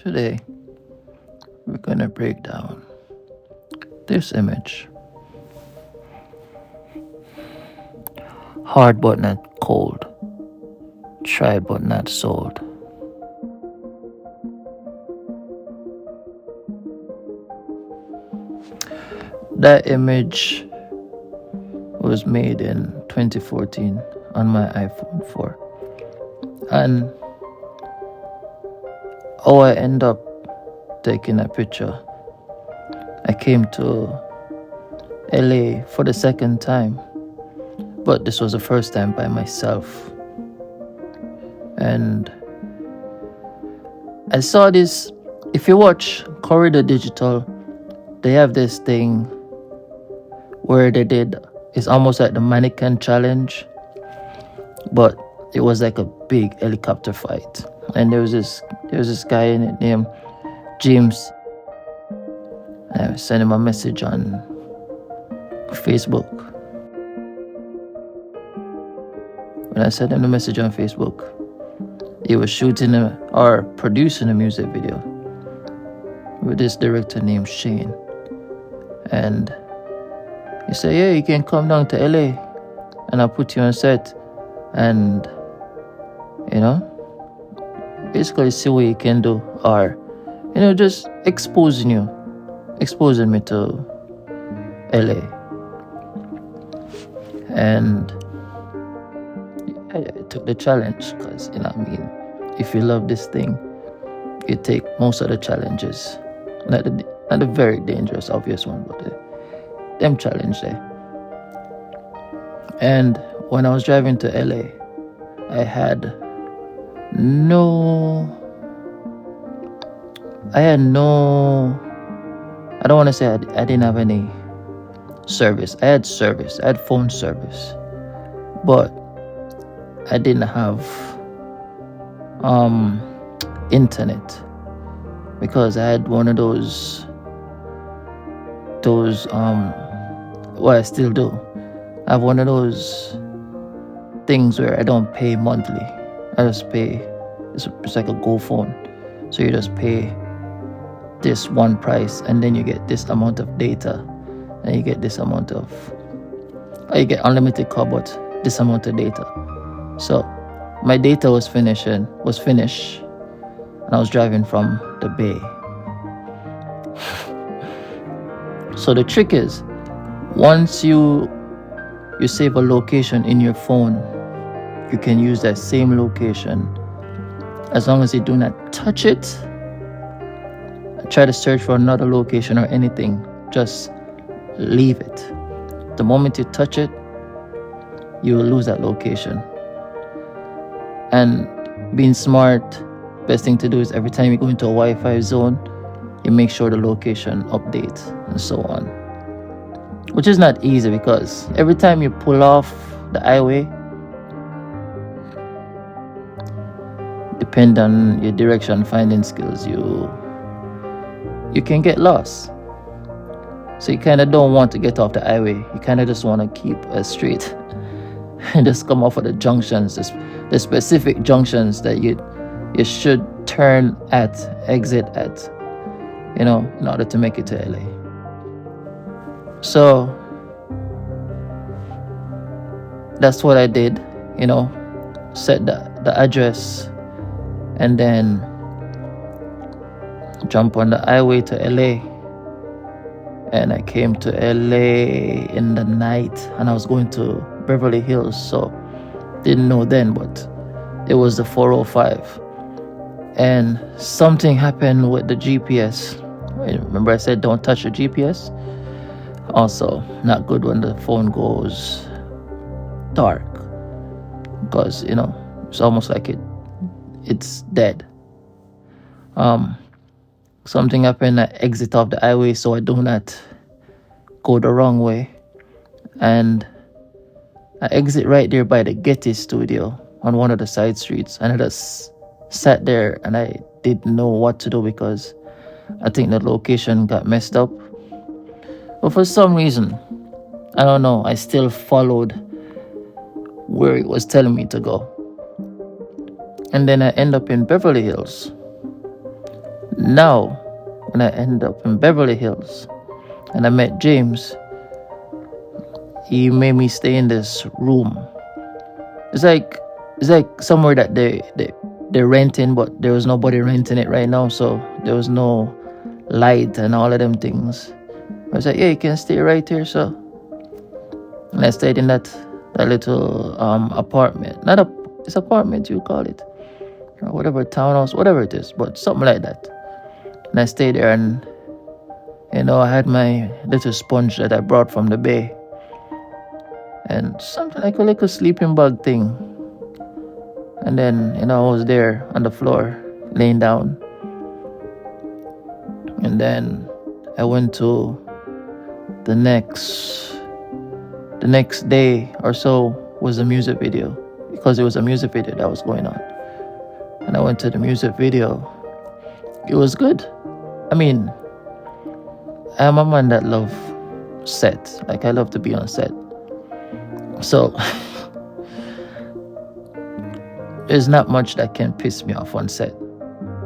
Today, we're gonna break down this image. Hard but not cold, tried but not sold. That image was made in 2014 on my iPhone 4. And I end up taking a picture. I came to LA for the second time, but this was the first time by myself. And I saw this. If you watch Corridor Digital, they have this thing where they did, it's almost like the mannequin challenge, but it was like a big helicopter fight. And there was this guy in it named James. I sent him a message on Facebook. When I sent him the message on Facebook, he was shooting or producing a music video with this director named Shane. And he said, yeah, you can come down to LA and I'll put you on set and, basically see what you can do, or, just exposing me to LA. And I took the challenge because, if you love this thing, you take most of the challenges. Not the very dangerous, obvious one, but them challenge there. And when I was driving to LA, I had no, I don't want to say I didn't have any service. I had service. I had phone service. But I didn't have internet because I had one of those well, I still do. I have one of those things where I don't pay monthly. I just pay, it's like a Go phone. So you just pay this one price and then you get this amount of data and you get this amount of, you get unlimited call, but this amount of data. So my data was finished and I was driving from the Bay. So the trick is, once you save a location in your phone, you can use that same location as long as you do not touch it. Try to search for another location or anything, just leave it. The moment you touch it, you will lose that location. And being smart, best thing to do is every time you go into a Wi-Fi zone, you make sure the location updates and so on. Which is not easy because every time you pull off the highway, depend on your direction finding skills, you can get lost. So you kind of don't want to get off the highway. You kind of just want to keep straight and just come off of the junctions, the specific junctions that you should turn at, exit at, in order to make it to LA. So that's what I did, set the address and then jump on the highway to LA. And I came to LA in the night and I was going to Beverly Hills, so didn't know then, but it was the 405. And something happened with the GPS. Remember I said don't touch the GPS? Also, not good when the phone goes dark because, it's almost like it's dead. Something happened, I exit off the highway so I do not go the wrong way. And I exit right there by the Getty studio on one of the side streets. And I just sat there and I didn't know what to do because I think the location got messed up. But for some reason, I don't know, I still followed where it was telling me to go. And then I end up in Beverly Hills. Now, when I end up in Beverly Hills and I met James, he made me stay in this room. It's like somewhere that they're renting, but there was nobody renting it right now, so there was no light and all of them things. I was like, yeah, you can stay right here, so. And I stayed in that little apartment. Not a, it's apartment you call it, or whatever, townhouse, whatever it is, but something like that. And I stayed there, and I had my little sponge that I brought from the bay, and something like a little sleeping bag thing. And then I was there on the floor, laying down. And then I went to the next day or so was a music video, because it was a music video that was going on. And I went to the music video. It was good. I mean, I'm a man that love set. Like, I love to be on set. So there's not much that can piss me off on set.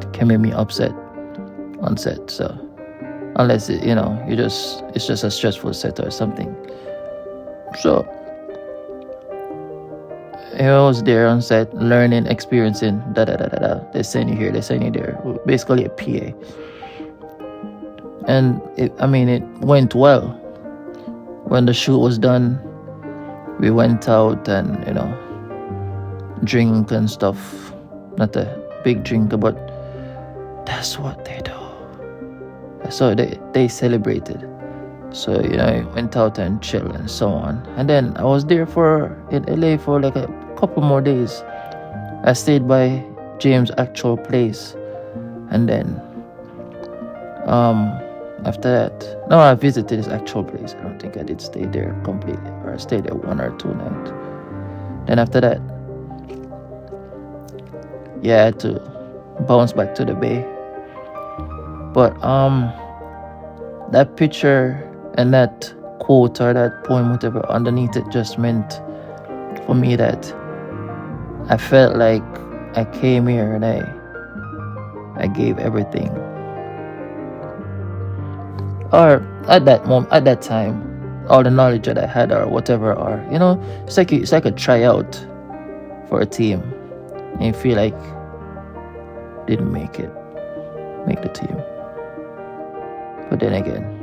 It can make me upset on set. So unless it's just a stressful set or something. So I was there on set, learning, experiencing, They send you here, they send you there. Basically a PA. And it went well. When the shoot was done, we went out and, drink and stuff. Not a big drinker, but that's what they do. So they celebrated. So, I went out and chill and so on. And then I was there in LA for like a couple more days. I stayed by James' actual place. And then, after that, no, I visited his actual place. I don't think I did stay there completely. Or I stayed there 1 or 2 nights. Then after that, yeah, I had to bounce back to the Bay. But, that picture and that quote or that poem, whatever, underneath it just meant for me that I felt like I came here and I gave everything. Or at that moment, at that time, all the knowledge that I had or whatever, or it's like a tryout for a team, and you feel like didn't make the team. But then again,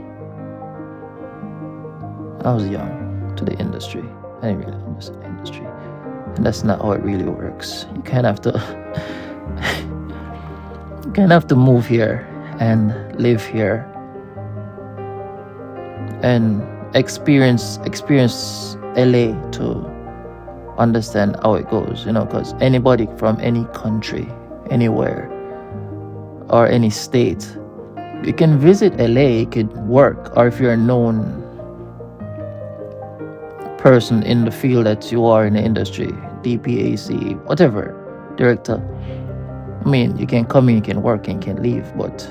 I was young to the industry. I didn't really understand the industry. And that's not how it really works. You kind of have to move here and live here and experience LA to understand how it goes, because anybody from any country, anywhere, or any state, you can visit LA, you could work, or if you're a known person in the field that you are in the industry, DPAC, whatever, director, you can come in, you can work, and you can leave. But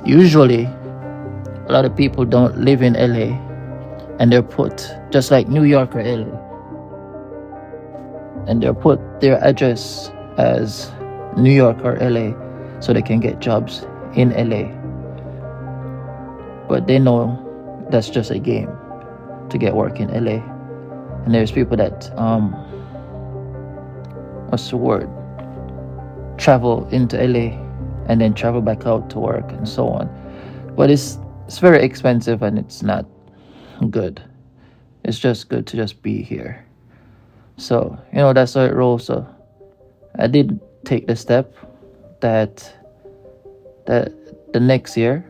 usually a lot of people don't live in LA, and they're put, just like New York or LA, and they're put their address as New York or LA so they can get jobs in LA. But they know that's just a game to get work in LA. And there's people that travel into LA and then travel back out to work and so on. But it's very expensive and it's not good. It's just good to just be here. So, that's how it rolls. So I did take the step that the next year,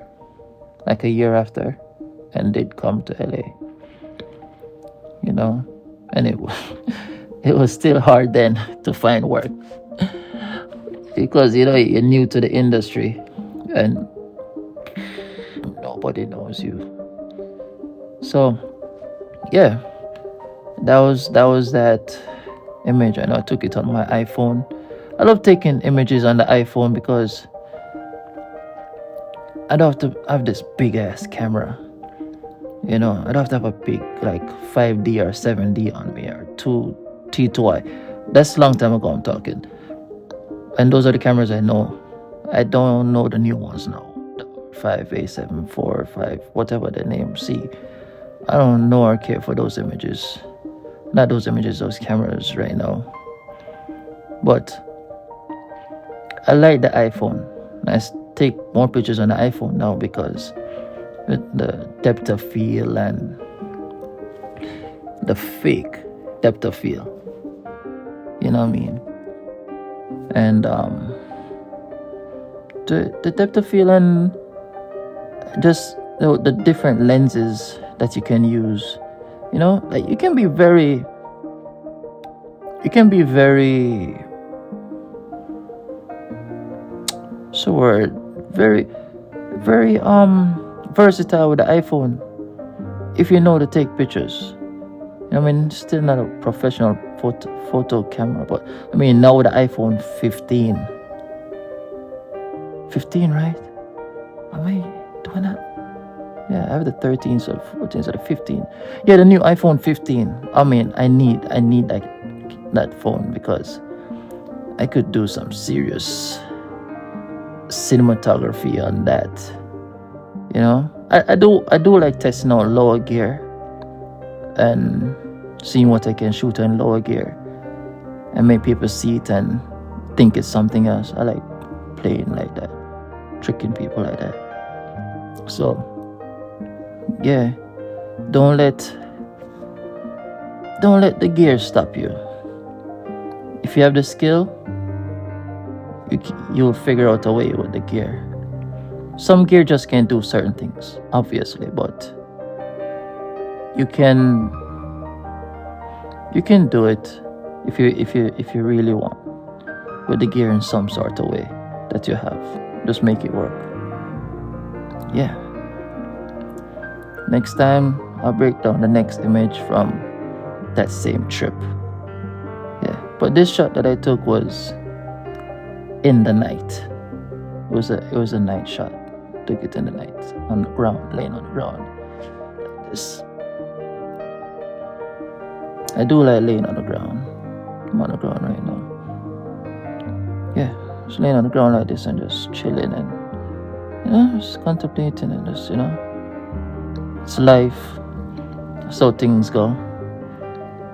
like a year after, and did come to LA. And it was still hard then to find work because you're new to the industry and nobody knows you. So yeah, that was that image. I know I took it on my iPhone. I love taking images on the iPhone because I don't have to have this big ass camera. I don't have to have a big like 5D or 7D on me or 2T2I. That's a long time ago I'm talking. And those are the cameras I know I don't know the new ones now. 5A745, whatever the name. See, I don't know or care for those images. Not those images, those cameras right now. But I like the iPhone. I take more pictures on the iPhone now because the depth of field and the fake depth of field. You know what I mean? And the depth of field and just the different lenses that you can use. You know, like you can be very so word very versatile with the iPhone if you know to take pictures. I mean, still not a professional photo camera, but I mean now with the iPhone 15, right? Am I doing that? Yeah, I have the 13, so the 14, so the 15. Yeah, the new iPhone 15. I mean, I need that phone because I could do some serious cinematography on that. You know, I do like testing out lower gear and seeing what I can shoot in lower gear and make people see it and think it's something else. I like playing like that, tricking people like that. So yeah, don't let the gear stop you. If you have the skill, you'll figure out a way with the gear. Some gear just can't do certain things, obviously, but you can do it if you really want with the gear in some sort of way that you have. Just make it work. Yeah. Next time I'll break down the next image from that same trip. Yeah. But this shot that I took was in the night. It was a night shot. Took it in the night on the ground, laying on the ground like this. I do like laying on the ground. I'm on the ground right now. Yeah, just laying on the ground like this and just chilling and just contemplating and just it's life. That's how things go.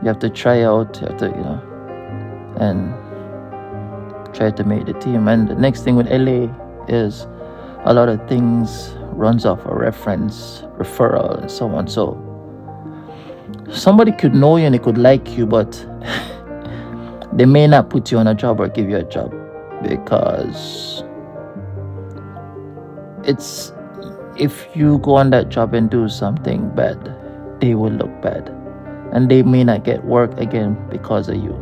You have to try out. You have to and try to make the team. And the next thing with LA is a lot of things runs off a reference, referral, and so on. So somebody could know you and they could like you, but they may not put you on a job or give you a job because it's if you go on that job and do something bad, they will look bad and they may not get work again because of you.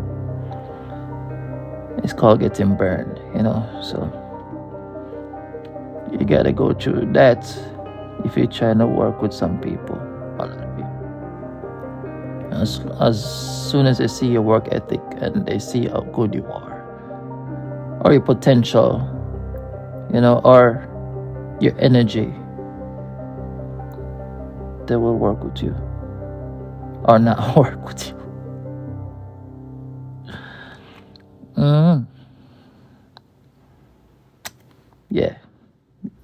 It's called getting burned, so you gotta go through that if you're trying to work with some people, a lot of people. As soon as they see your work ethic and they see how good you are, or your potential, or your energy, they will work with you or not work with you. Yeah,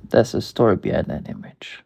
that's the story behind that image.